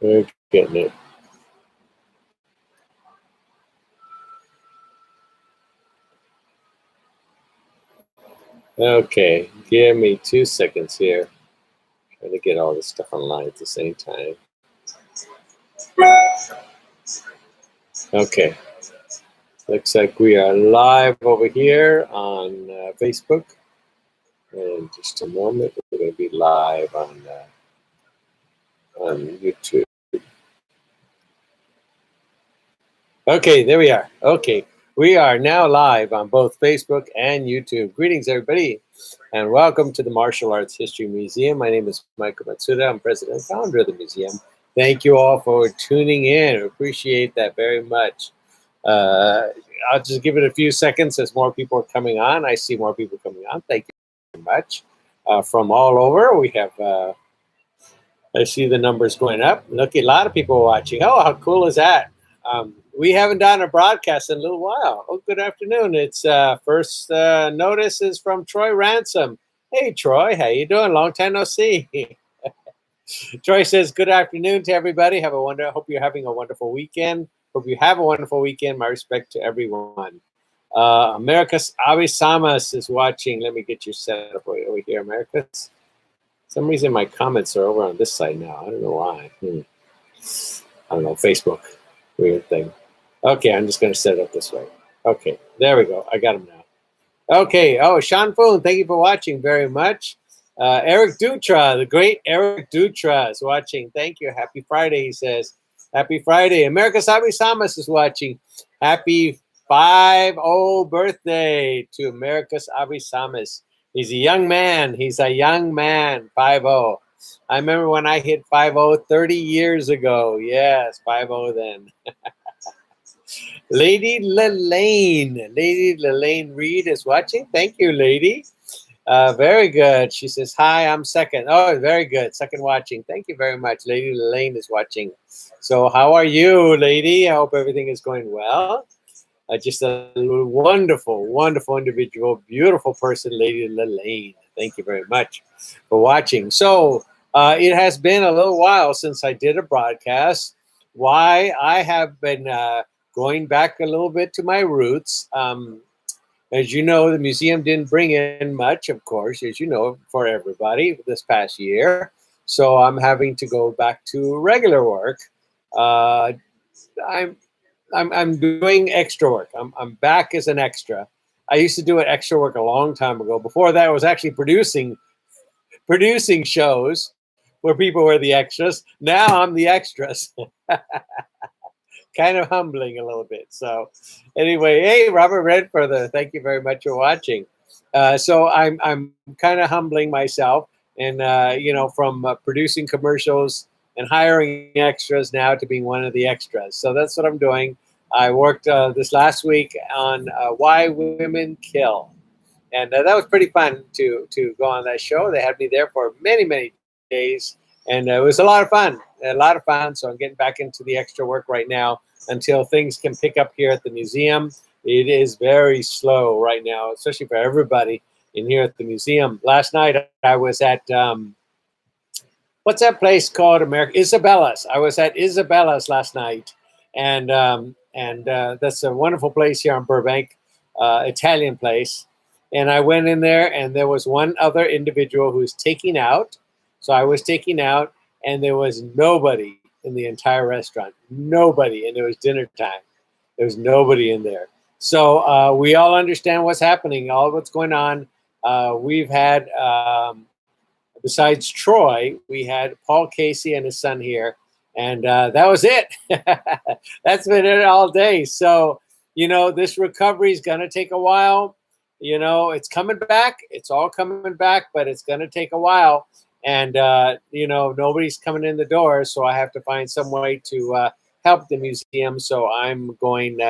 We're getting it. Okay, give me 2 seconds here. Trying to get all this stuff online at the same time. Okay. Looks like we are live over here on Facebook. In just a moment, we're going to be live on YouTube. Okay, there we are. Okay, we are now live on both Facebook and YouTube. Greetings, everybody, and welcome to the Martial Arts History Museum. My name is Michael Matsuda. I'm president and founder of the museum. Thank you all for tuning in. I appreciate that very much. I'll just give it a few seconds as more people are coming on. I see more people coming on. Thank you very much. From all over, we have, I see the numbers going up. Look, a lot of people watching. Oh, how cool is that? We haven't done a broadcast in a little while. Oh, good afternoon. It's first notice is from Troy Ransom. Hey, Troy, how you doing? Long time no see. Troy says, good afternoon to everybody. Hope you're having a wonderful weekend. Hope you have a wonderful weekend. My respect to everyone. Americas Avisamas is watching. Let me get you set up over here, Americas. For some reason, my comments are over on this side now. I don't know why. I don't know, Facebook. Weird thing. Okay, I'm just going to set it up this way. Okay, there we go. I got them now. Okay. Oh, Sean Foon, thank you for watching very much. Eric Dutra, the great Eric Dutra is watching. Thank you. Happy Friday, he says. Happy Friday. America Sabi Samas is watching. Happy 5-0 birthday to America's Avi Samas. He's a young man. He's a young man. 5-0. I remember when I hit 5-0 30 years ago. Yes, 5-0 then. Lady Lelaine Reed is watching. Thank you, lady. Very good. She says, hi, I'm second. Oh, very good. Second watching. Thank you very much. Lady Lelaine is watching. So how are you, lady? I hope everything is going well. Just a wonderful, wonderful individual, beautiful person, Lady Lelaine. Thank you very much for watching. So it has been a little while since I did a broadcast. Why? I have been going back a little bit to my roots. As you know, the museum didn't bring in much, of course, as you know, for everybody this past year. So I'm having to go back to regular work. I'm doing extra work. I'm back as an extra. I used to do an extra work a long time ago. Before that, I was actually producing shows where people were the extras. Now I'm the extras. Kind of humbling a little bit. So anyway, hey, Robert Redfurther, thank you very much for watching. So I'm kind of humbling myself and, from producing commercials and hiring extras now to being one of the extras. So that's what I'm doing. I worked this last week on Why Women Kill. And that was pretty fun to go on that show. They had me there for many, many days. And it was a lot of fun. So I'm getting back into the extra work right now until things can pick up here at the museum. It is very slow right now, especially for everybody in here at the museum. Last night I was at, what's that place called, America? Isabella's. I was at Isabella's last night. And that's a wonderful place here in Burbank, Italian place. And I went in there and there was one other individual who was taking out. So I was taking out and there was nobody in the entire restaurant. Nobody. And it was dinner time. There was nobody in there. So we all understand what's happening, all what's going on. We've had, besides Troy, we had Paul Casey and his son here. And that was it. That's been it all day. So, this recovery is going to take a while. It's coming back. It's all coming back, but it's going to take a while. And, nobody's coming in the door. So I have to find some way to help the museum. So I'm going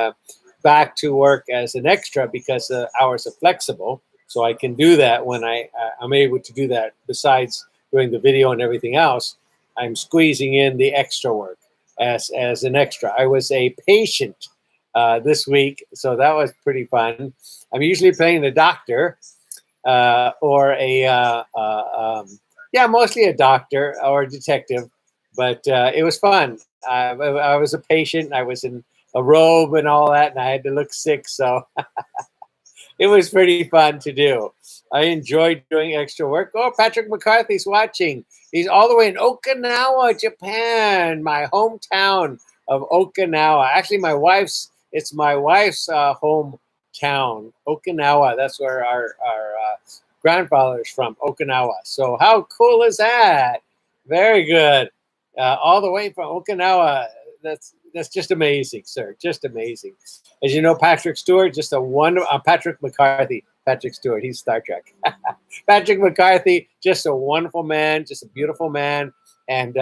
back to work as an extra because the hours are flexible. So I can do that when I'm able to do that. Besides doing the video and everything else, I'm squeezing in the extra work as an extra. I was a patient this week, so that was pretty fun. I'm usually playing the doctor or mostly a doctor or a detective. but it was fun. I was a patient. I was in a robe and all that, and I had to look sick, so it was pretty fun to do. I enjoyed doing extra work. Oh, Patrick McCarthy's watching. He's all the way in Okinawa, Japan, my hometown of Okinawa. Actually, it's my wife's hometown, Okinawa. That's where our grandfather's from, Okinawa. So how cool is that? Very good. All the way from Okinawa. That's just amazing, sir. Just amazing. As you know, Patrick Stewart, just a Patrick McCarthy. Patrick Stewart, he's Star Trek. Patrick McCarthy, just a wonderful man, just a beautiful man, and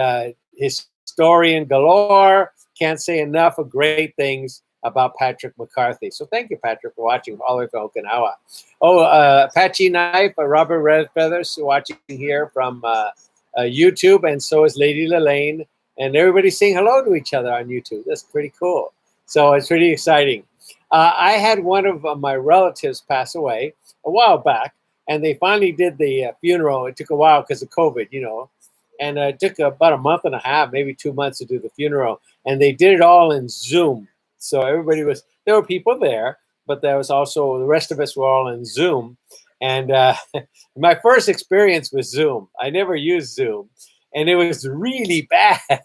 historian galore. Can't say enough of great things about Patrick McCarthy. So thank you, Patrick, for watching all the way from Okinawa. Oh, Apache Knife, Robert Red Feathers watching here from YouTube, and so is Lady Lelaine. And everybody's saying hello to each other on YouTube. That's pretty cool. So it's pretty exciting. I had one of my relatives pass away a while back, and they finally did the funeral. It took a while because of COVID, and it took about a month and a half, maybe 2 months to do the funeral. And they did it all in Zoom. So there were people there, but there was also, the rest of us were all in Zoom. And my first experience with Zoom, I never used Zoom, and it was really bad.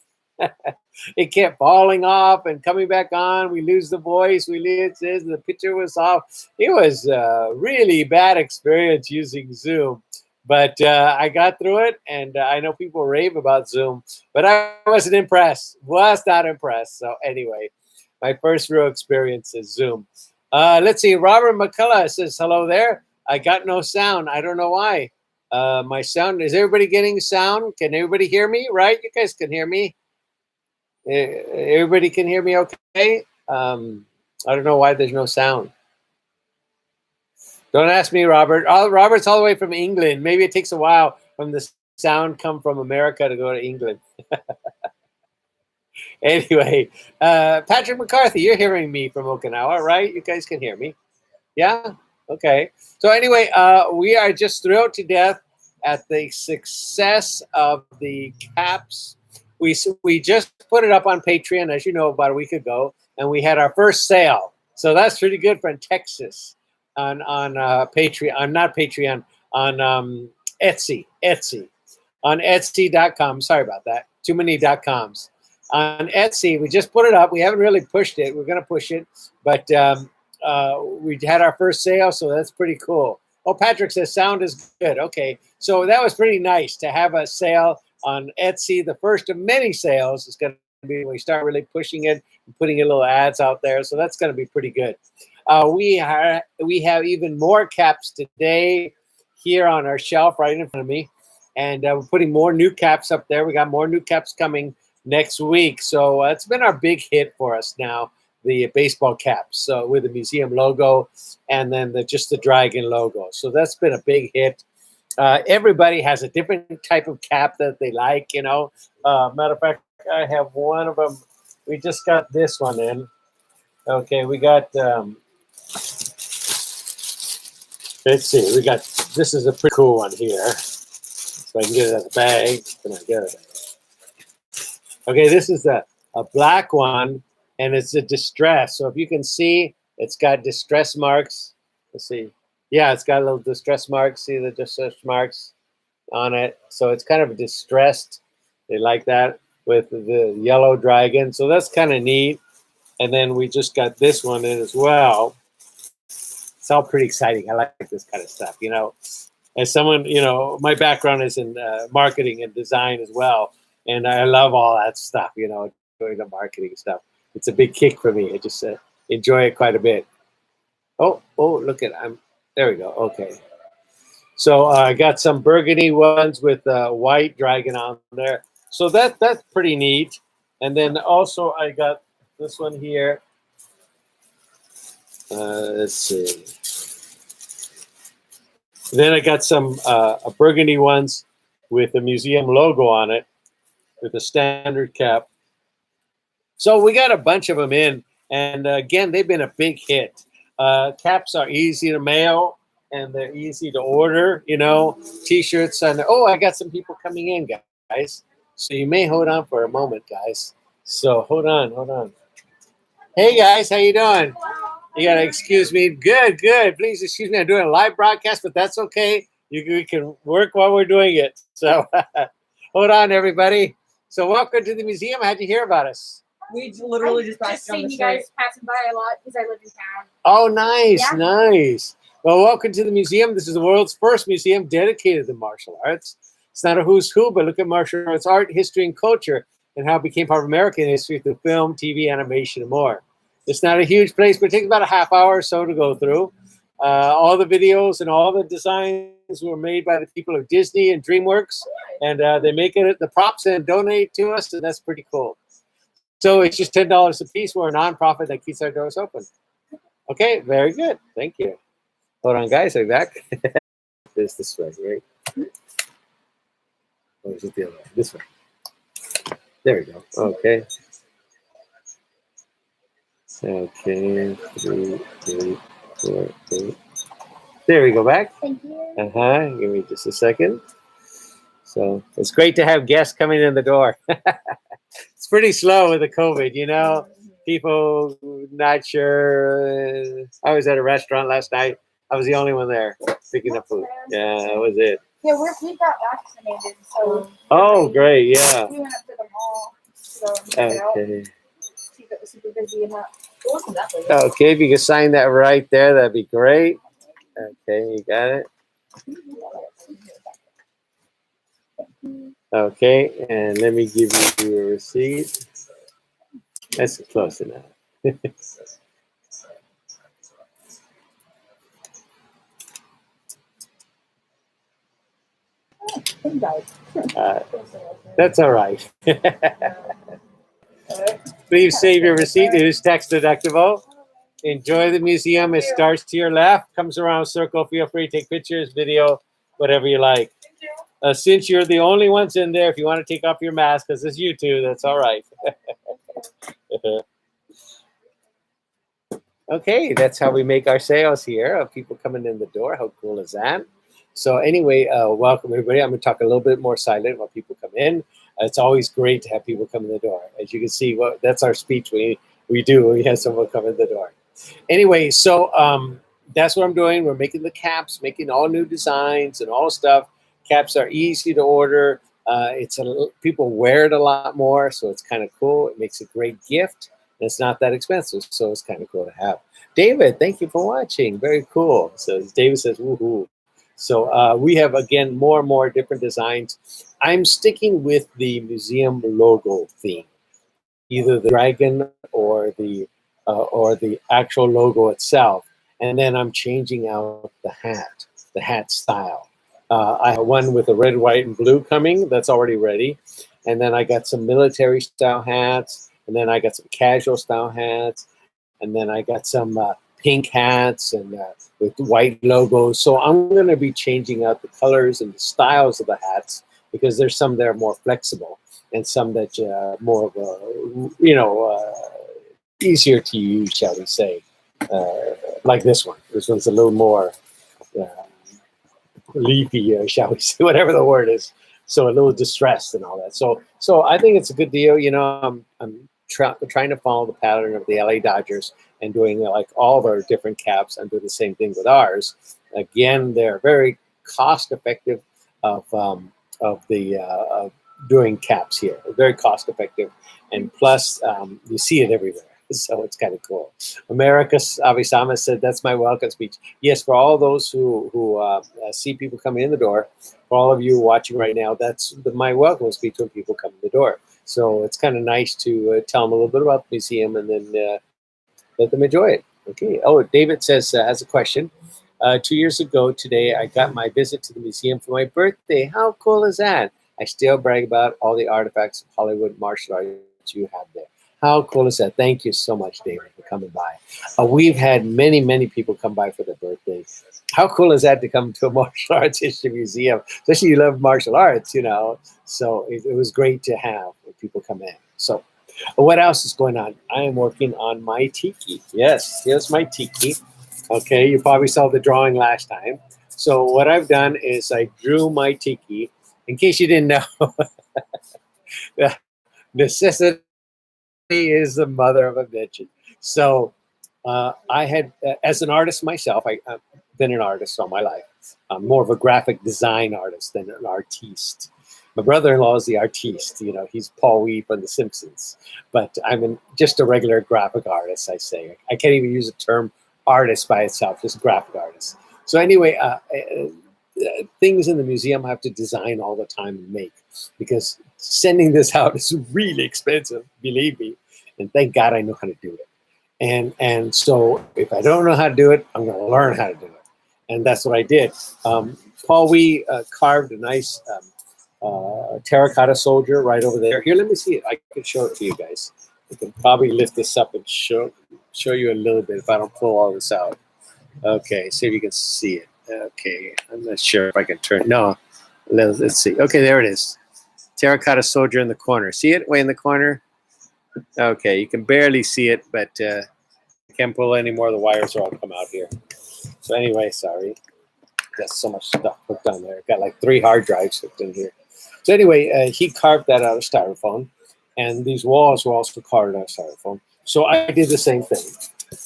It kept falling off and coming back on. We lose the voice. We lose this. The picture was off. It was a really bad experience using Zoom. But I got through it, and I know people rave about Zoom, but I wasn't impressed. Was not impressed. So anyway, my first real experience is Zoom. Let's see. Robert McCullough says, hello there. I got no sound. I don't know why. My sound, is everybody getting sound? Can everybody hear me? Right? You guys can hear me. Everybody can hear me okay? I don't know why there's no sound. Don't ask me, Robert. Robert's all the way from England. Maybe it takes a while from the sound come from America to go to England. Anyway, Patrick McCarthy, you're hearing me from Okinawa, right? You guys can hear me. Yeah? Okay. So anyway, we are just thrilled to death at the success of the caps. We just put it up on Patreon, as you know, about a week ago, and we had our first sale. So that's pretty good for Texas on Patreon, not Patreon, on Etsy, on Etsy.com. Sorry about that. Too many .coms. On Etsy, we just put it up. We haven't really pushed it. We're going to push it, but we had our first sale, so that's pretty cool. Oh, Patrick says sound is good. Okay, so that was pretty nice to have a sale on Etsy. The first of many sales is going to be when we start really pushing it and putting a little ads out there. So that's going to be pretty good. We have even more caps today here on our shelf right in front of me, and we're putting more new caps up there. We got more new caps coming next week. So it's been our big hit for us now, the baseball caps. So with the museum logo and then just the dragon logo. So that's been a big hit. Everybody has a different type of cap that they like, Matter of fact, I have one of them. We just got this one in. Okay, we got, let's see, this is a pretty cool one here. So I can get it out of the bag. Can I get it? Okay, this is a black one, and it's a distress. So if you can see, it's got distress marks. Let's see. Yeah, it's got a little distress marks. See the distress marks on it. So it's kind of distressed. They like that with the yellow dragon. So that's kind of neat. And then we just got this one in as well. It's all pretty exciting. I like this kind of stuff, As someone, my background is in marketing and design as well. And I love all that stuff, doing the marketing stuff. It's a big kick for me. I just enjoy it quite a bit. Oh, look at there we go. Okay. So I got some burgundy ones with white dragon on there. So that's pretty neat. And then also I got this one here. Let's see. Then I got some burgundy ones with the museum logo on it, with a standard cap. So we got a bunch of them in, and again, they've been a big hit. Caps are easy to mail, and they're easy to order, T-shirts. And I got some people coming in, guys. So you may hold on for a moment, guys. So hold on. Hey guys, how you doing? You gotta excuse me. Good. Please excuse me. I'm doing a live broadcast, but that's okay. We can work while we're doing it. So hold on, everybody. So welcome to the museum. How'd you hear about us? We literally just seen you guys passing by a lot because I live in town. Oh, nice. Well, welcome to the museum. This is the world's first museum dedicated to martial arts. It's not a who's who, but look at martial arts art, history, and culture, and how it became part of American history through film, TV, animation, and more. It's not a huge place, but it takes about a half hour or so to go through. All the videos and all the designs were made by the people of Disney and DreamWorks, and they make it the props and donate to us, and that's pretty cool. So it's just $10 a piece. We're a nonprofit that keeps our doors open. Okay, very good. Thank you. Hold on, guys. I'll be back. This way, right? Or is it the other way? This way. There we go. Okay. Okay. 3, 4, 8. There we go. Back. Thank you. Give me just a second. So it's great to have guests coming in the door. It's pretty slow with the COVID, you know. People not sure. I was at a restaurant last night. I was the only one there picking up food. Yeah, that was it. Yeah, we got vaccinated, so. Oh, great! Yeah. We went up to the mall. So okay. See if it was super busy enough. Okay, if you could sign that right there, that'd be great. Okay, you got it. Okay, and let me give you your receipt. That's close enough. That's all right. Please save your receipt. It is tax deductible. Enjoy the museum. It starts to your left, comes around a circle. Feel free to take pictures, video, whatever you like. Since you're the only ones in there, if you want to take off your mask, because it's you two, that's all right. Okay, that's how we make our sales here of people coming in the door. How cool is that? So anyway, welcome everybody. I'm going to talk a little bit more silent while people come in. It's always great to have people come in the door. As you can see, that's our speech we do when we have someone come in the door. Anyway, so that's what I'm doing. We're making the caps, making all new designs and all stuff. Caps are easy to order. People wear it a lot more, so it's kind of cool. It makes a great gift. And it's not that expensive, so it's kind of cool to have. David, thank you for watching. Very cool. So David says, woohoo. So we have, again, more and more different designs. I'm sticking with the museum logo theme, either the dragon or the actual logo itself. And then I'm changing out the hat style. I have one with the red, white, and blue coming. That's already ready. And then I got some military style hats. And then I got some casual style hats. And then I got some pink hats and with white logos. So I'm going to be changing out the colors and the styles of the hats because there's some that are more flexible and some that are more of a, easier to use, shall we say, like this one. This one's a little more leafy, shall we say, whatever the word is. So a little distressed and all that. So I think it's a good deal. You know, I'm trying to follow the pattern of the LA Dodgers and doing like all of our different caps. I'm doing the same thing with ours. Again, they're very cost effective of doing caps here. They're very cost effective, and plus you see it everywhere. So it's kind of cool. America Avisama said, that's my welcome speech. Yes, for all those who see people coming in the door, for all of you watching right now, that's my welcome speech when people come in the door. So it's kind of nice to tell them a little bit about the museum and then let them enjoy it. Okay. Oh, David says, has a question. 2 years ago today, I got my visit to the museum for my birthday. How cool is that? I still brag about all the artifacts of Hollywood martial arts you have there. How cool is that? Thank you so much, David, for coming by. We've had many, many people come by for their birthdays. How cool is that to come to a martial arts history museum? Especially you love martial arts, you know. So it was great to have people come in. So what else is going on? I am working on my tiki. Yes, here's my tiki. Okay, you probably saw the drawing last time. So what I've done is I drew my tiki. In case you didn't know, necessity is the mother of invention. So I had, as an artist myself, I've been an artist all my life. I'm more of a graphic design artist than an artiste. My brother-in-law is the artiste. You know, he's Paul Wee from The Simpsons. But just a regular graphic artist, I say. I can't even use the term artist by itself, just graphic artist. So anyway, things in the museum I have to design all the time and make, because sending this out is really expensive, believe me. And thank God I know how to do it. And so if I don't know how to do it, I'm going to learn how to do it. And that's what I did. Paul Wee carved a nice terracotta soldier right over there. Here, let me see it. I can show it to you guys. I can probably lift this up and show you a little bit if I don't pull all this out. Okay, see if you can see it. Okay, I'm not sure if I can turn. No, let's see. Okay, there it is. Terracotta soldier in the corner. See it way in the corner? Okay, you can barely see it, but I can't pull any more of the wires or I'll come out here. So anyway, sorry. Got so much stuff hooked on there. Got like 3 hard drives hooked in here. So anyway, he carved that out of styrofoam, and these walls were also carved out of styrofoam. So I did the same thing.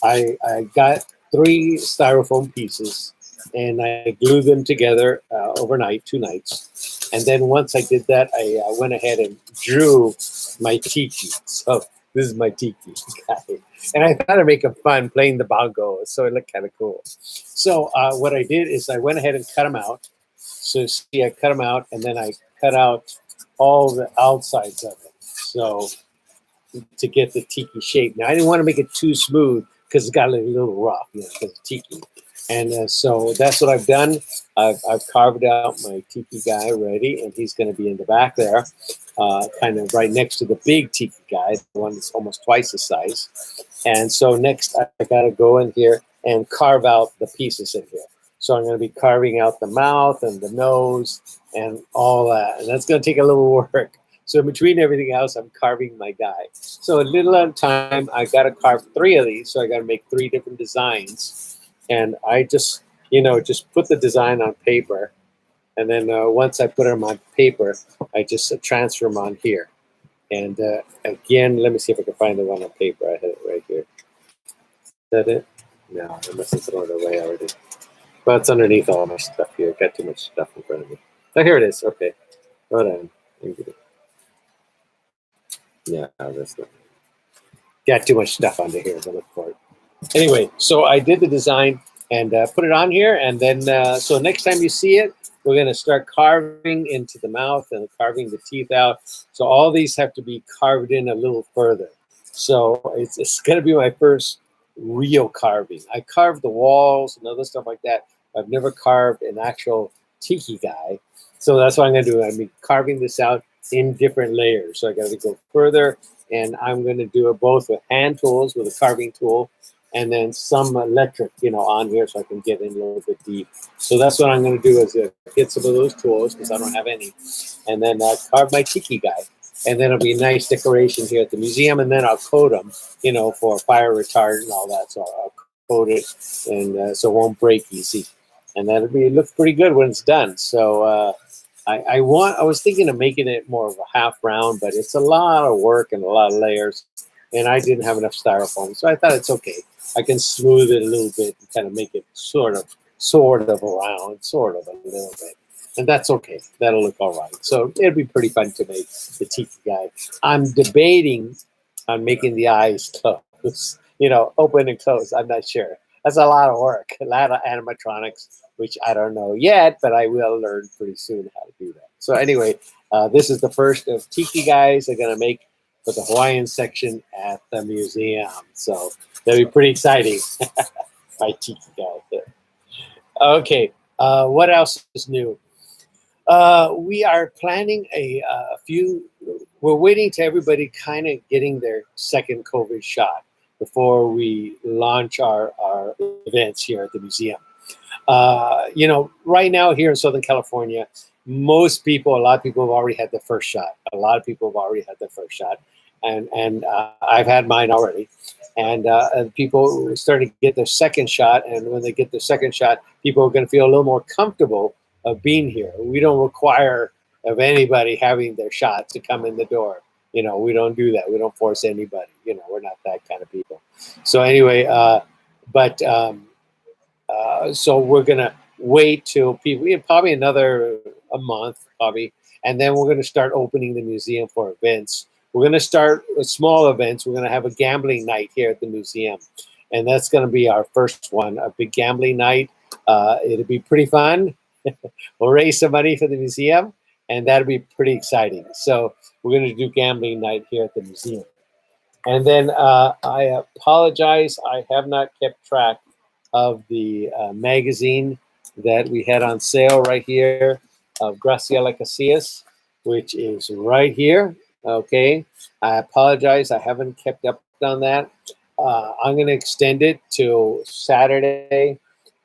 I got 3 styrofoam pieces, and I glued them together overnight, 2 nights. And then once I did that, I went ahead and drew my tiki. So this is my tiki guy. And I thought I'd make him fun playing the bongo, so it looked kind of cool. So what I did is I went ahead and cut them out. So see, I cut them out, and then I cut out all the outsides of it. So to get the tiki shape. Now I didn't want to make it too smooth because it's got a little rough, you know, because it's tiki. And so that's what I've done. I've carved out my tiki guy ready, and he's going to be in the back there, kind of right next to the big tiki guy, the one that's almost twice the size. And so next I got to go in here and carve out the pieces in here. So I'm going to be carving out the mouth and the nose and all that. And that's going to take a little work. So in between everything else, I'm carving my guy. So a little at a time, I got to carve 3 of these. So I got to make 3 different designs. And I just, just put the design on paper. And then once I put them on paper, I just transfer them on here. And again, let me see if I can find the one on paper. I had it right here. Is that it? No, I must have thrown it away already. Well, it's underneath all my stuff here. Got too much stuff in front of me. Oh, here it is. Okay. Hold on. Yeah, that's not. Got too much stuff under here to look for it. Anyway, so I did the design and put it on here. And then, so next time you see it, we're going to start carving into the mouth and carving the teeth out. So all these have to be carved in a little further. So it's going to be my first real carving. I carved the walls and other stuff like that. I've never carved an actual tiki guy. So that's what I'm going to do. I'm going to be carving this out in different layers. So I got to go further, and I'm going to do it both with hand tools, with a carving tool, and then some electric, on here so I can get in a little bit deep. So that's what I'm going to do is get some of those tools because I don't have any, and then carve my tiki guy. And then it'll be a nice decoration here at the museum, and then I'll coat them, for fire retardant and all that. So I'll coat it, and so it won't break easy. And that'll look pretty good when it's done. So I was thinking of making it more of a half round, but it's a lot of work and a lot of layers, and I didn't have enough styrofoam, so I thought it's okay. I can smooth it a little bit and kind of make it sort of round, sort of a little bit. And that's okay. That'll look all right. So it'll be pretty fun to make the tiki guy. I'm debating on making the eyes close, open and close. I'm not sure. That's a lot of work, a lot of animatronics, which I don't know yet, but I will learn pretty soon how to do that. So anyway, this is the first of tiki guys they're going to make for the Hawaiian section at the museum. So that'll be pretty exciting. My tiki guy there. Okay, what else is new? We are planning a few. We're waiting to everybody kind of getting their second COVID shot before we launch our events here at the museum. Right now here in Southern California, a lot of people have already had their first shot. And I've had mine already. And people are starting to get their second shot. And when they get their second shot, people are going to feel a little more comfortable of being here. We don't require of anybody having their shot to come in the door. You know, we don't do that. We don't force anybody. You know, we're not that kind of people. So anyway, so we're gonna wait till people, probably another a month, probably, and then we're gonna start opening the museum for events. We're gonna start with small events. We're gonna have a gambling night here at the museum, and that's gonna be our first one, a big gambling night. It'll be pretty fun. We'll raise some money for the museum, and that'll be pretty exciting. So we're gonna do gambling night here at the museum. And then I apologize, I have not kept track of the magazine that we had on sale right here of Graciela Casillas, which is right here. Okay, I apologize, I haven't kept up on that. I'm going to extend it to Saturday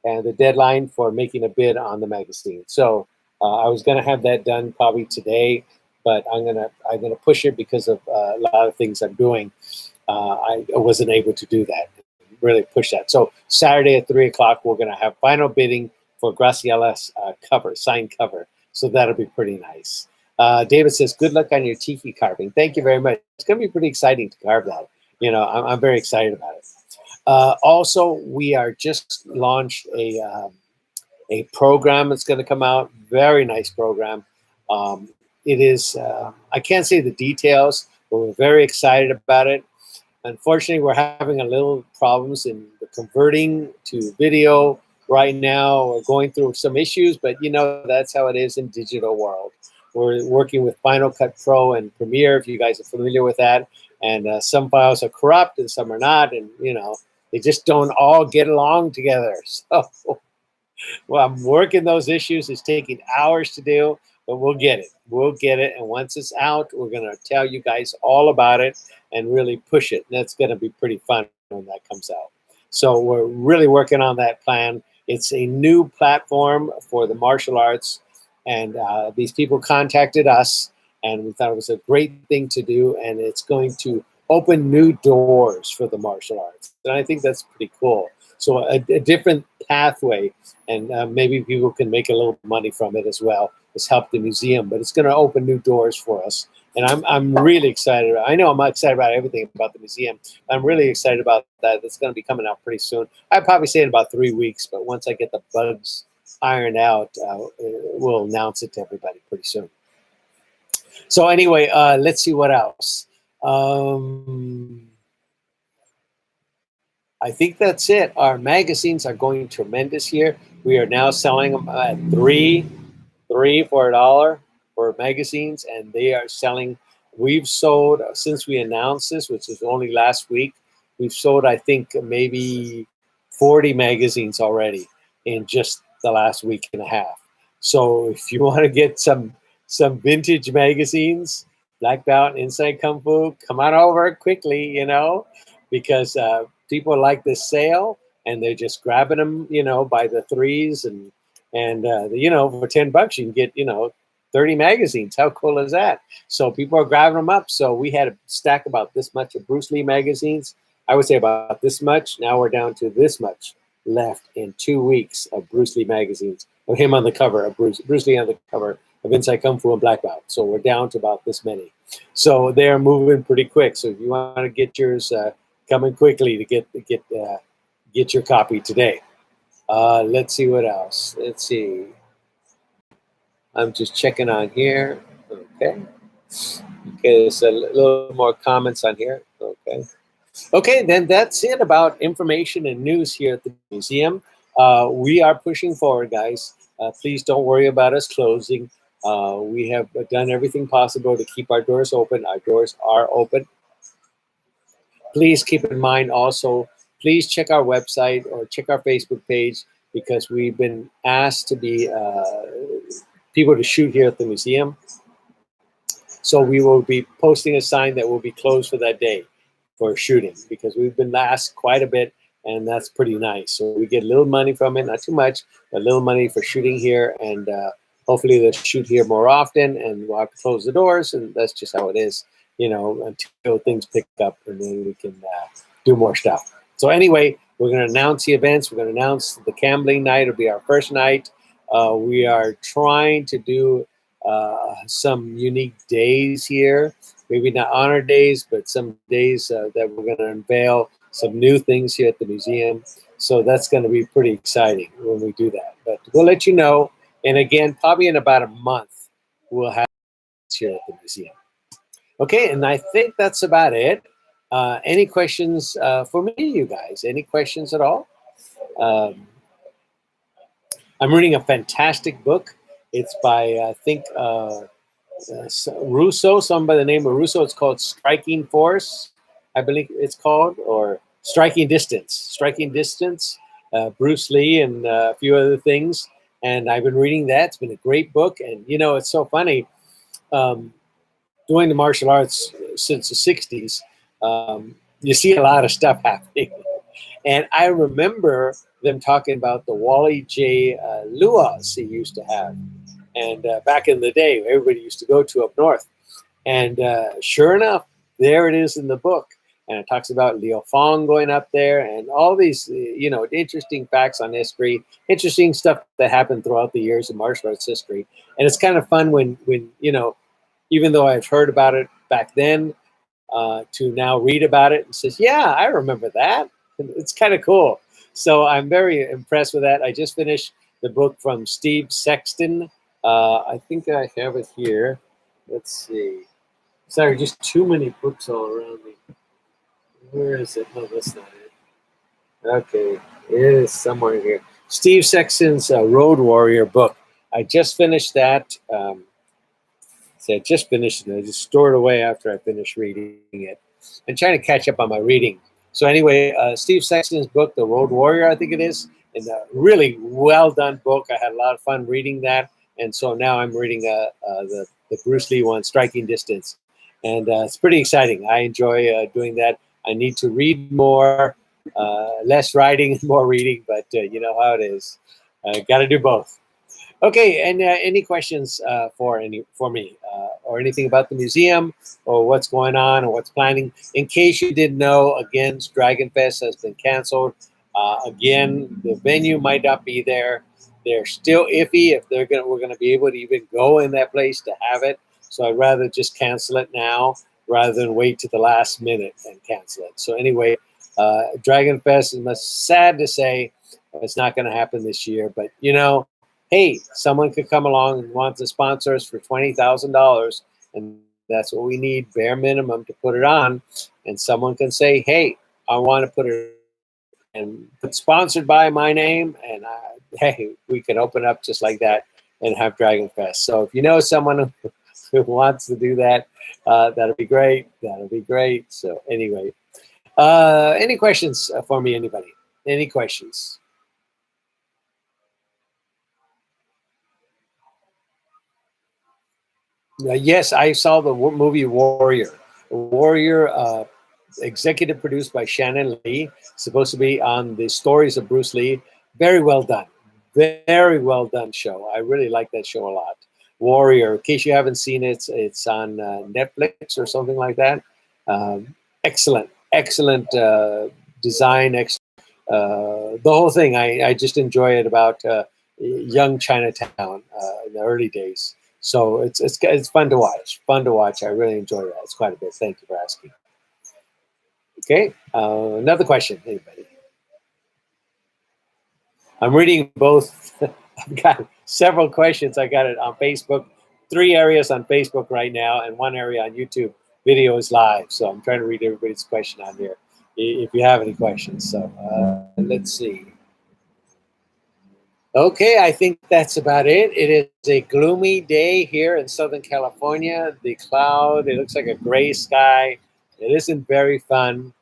and the deadline for making a bid on the magazine. So I was going to have that done probably today, but I'm gonna push it because of a lot of things I'm doing. I wasn't able to do that, really push that. So Saturday at 3 o'clock, we're going to have final bidding for Graciela's cover, signed cover. So that'll be pretty nice. David says, good luck on your tiki carving. Thank you very much. It's going to be pretty exciting to carve that. You know, I'm very excited about it. Also, we are just launched a program that's going to come out. Very nice program. It is, I can't say the details, but we're very excited about it. Unfortunately, we're having a little problems in the converting to video right now. We're going through some issues, but you know, that's how it is in digital world. We're working with Final Cut Pro and Premiere, if you guys are familiar with that. And some files are corrupt and some are not. And, you know, they just don't all get along together. So, well, I'm working those issues. It's taking hours to do, but we'll get it. We'll get it. And once it's out, we're going to tell you guys all about it and really push it. And that's going to be pretty fun when that comes out. So we're really working on that plan. It's a new platform for the martial arts. And these people contacted us, and we thought it was a great thing to do. And it's going to open new doors for the martial arts. And I think that's pretty cool. So a different pathway, and maybe people can make a little money from it as well. It's helped the museum, but it's going to open new doors for us. And I'm really excited. I know I'm excited about everything about the museum. I'm really excited about that. It's going to be coming out pretty soon. I'd probably say in about 3 weeks, but once I get the bugs ironed out, we'll announce it to everybody pretty soon. So anyway, let's see what else. I think that's it. Our magazines are going tremendous here. We are now selling them at three for $1 for magazines, and they are selling. We've sold, since we announced this, which is only last week, we've sold, I think, maybe 40 magazines already in just the last week and a half. So if you want to get some vintage magazines, Black Belt, Inside Kung Fu, come on over quickly, you know, because people like this sale and they're just grabbing them, you know, by the threes and you know, for $10 you can get, you know, 30 magazines. How cool is that? So people are grabbing them up. So we had a stack about this much of Bruce Lee magazines. I would say about this much. Now we're down to this much left in 2 weeks of Bruce Lee magazines, of him on the cover, of Bruce Lee on the cover of Inside Kung Fu and Black Belt. So we're down to about this many. So they're moving pretty quick. So if you want to get yours, coming quickly to get your copy today. Let's see what else. Let's see. I'm just checking on here. Okay. Okay, there's a little more comments on here. Okay. Okay, then that's it about information and news here at the museum. We are pushing forward, guys. Please don't worry about us closing. We have done everything possible to keep our doors open. Our doors are open. Please keep in mind also, please check our website or check our Facebook page, because we've been asked to be people to shoot here at the museum. So we will be posting a sign that will be closed for that day for shooting, because we've been asked quite a bit, and that's pretty nice. So we get a little money from it, not too much, but a little money for shooting here, and hopefully they'll shoot here more often, and we'll have to close the doors, and that's just how it is, you know, until things pick up, and then we can do more stuff. So anyway, we're going to announce the events. We're going to announce the gambling night. It'll be our first night. We are trying to do some unique days here. maybe not honor days, but some days that we're going to unveil some new things here at the museum. So that's going to be pretty exciting when we do that. But we'll let you know. And again, probably in about a month, we'll have this here at the museum. Okay, and I think that's about it. Any questions for me, you guys? Any questions at all? Um, I'm reading a fantastic book. It's by, I think, Russo, someone by the name of Russo. It's called Striking Force, I believe it's called, or Striking Distance. Striking Distance, Bruce Lee and a few other things. And I've been reading that. It's been a great book. And, you know, it's so funny. Doing the martial arts since the 60s, you see a lot of stuff happening. And I remember them talking about the Wally J. Luas he used to have. And back in the day, everybody used to go to up north. And sure enough, there it is in the book. And it talks about Liu Fong going up there and all these, you know, interesting facts on history, interesting stuff that happened throughout the years of martial arts history. And it's kind of fun when you know, even though I've heard about it back then, to now read about it and says, yeah, I remember that. It's kind of cool. So I'm very impressed with that. I just finished the book from Steve Sexton. I think I have it here. Let's see. Sorry, just too many books all around me. Where is it? No, that's not it. Okay, it is somewhere here. Steve Sexton's Road Warrior book. I just finished that. So I just finished it. I just stored it away after I finished reading it and trying to catch up on my reading. So anyway, Steve Sexton's book, The Road Warrior, I think it is, and a really well done book. I had a lot of fun reading that. And so now I'm reading the Bruce Lee one, Striking Distance. And it's pretty exciting. I enjoy doing that. I need to read more, less writing and more reading, but you know how it is. Got to do both. Okay, and any questions for me or anything about the museum or what's going on or what's planning? In case you didn't know, again, Dragon Fest has been canceled. Again, the venue might not be there. They're still iffy if we're gonna be able to even go in that place to have it. So I'd rather just cancel it now rather than wait to the last minute and cancel it. So anyway, Dragon Fest is sad to say it's not going to happen this year, but you know, hey, someone could come along and want to sponsor us for $20,000, and that's what we need, bare minimum, to put it on. And someone can say, hey, I want to put it and put sponsored by my name, and hey, we can open up just like that and have Dragon Fest. So if you know someone who wants to do that, that'll be great. That'll be great. So anyway, any questions for me, anybody? Any questions? Yes, I saw the movie Warrior. Warrior, executive produced by Shannon Lee, supposed to be on the stories of Bruce Lee. Very well done. Very well done show. I really like that show a lot. Warrior, in case you haven't seen it, it's on Netflix or something like that. Excellent, excellent design. The whole thing, I just enjoy it about young Chinatown in the early days. So it's fun to watch. Fun to watch. I really enjoy that. It's quite a bit. Thank you for asking. Okay, another question, anybody? I'm reading both. I've got several questions. I got it on Facebook, 3 areas on Facebook right now, and 1 area on YouTube. Video is live, so I'm trying to read everybody's question on here. If you have any questions, so let's see. Okay, I think that's about it. It is a gloomy day here in Southern California. The cloud, it looks like a gray sky. It isn't very fun.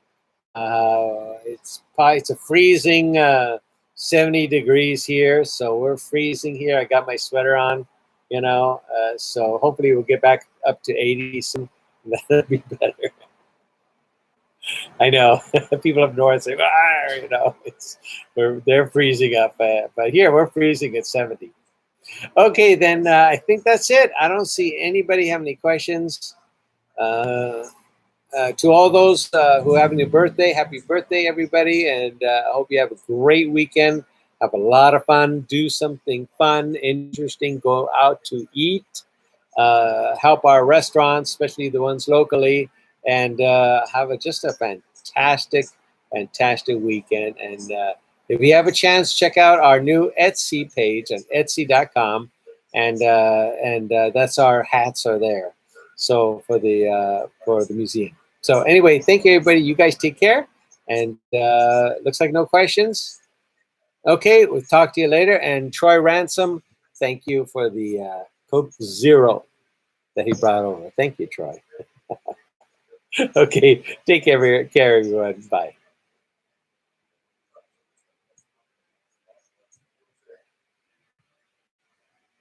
It's a freezing 70 degrees here, so we're freezing here. I got my sweater on, you know, so hopefully we'll get back up to 80 soon. That'll be better. I know people up north say, you know, they're freezing up, but here we're freezing at 70. Okay, then I think that's it. I don't see anybody have any questions. To all those who have a birthday, happy birthday, everybody, and I hope you have a great weekend. Have a lot of fun. Do something fun, interesting. Go out to eat. help our restaurants, especially the ones locally, and have just a fantastic weekend. And if you have a chance, check out our new Etsy page on Etsy.com, and that's our hats are there. So for the museum. So anyway, thank you everybody. You guys take care. And looks like no questions. Okay, we'll talk to you later. And Troy Ransom, thank you for the Coke Zero that he brought over. Thank you, Troy. Okay, take care, everyone. Bye.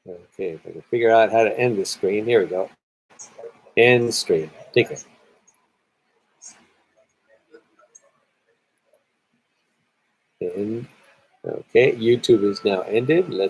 Okay, if I can figure out how to end the screen. Here we go. End stream. Take care. End. Okay, YouTube is now ended. Let's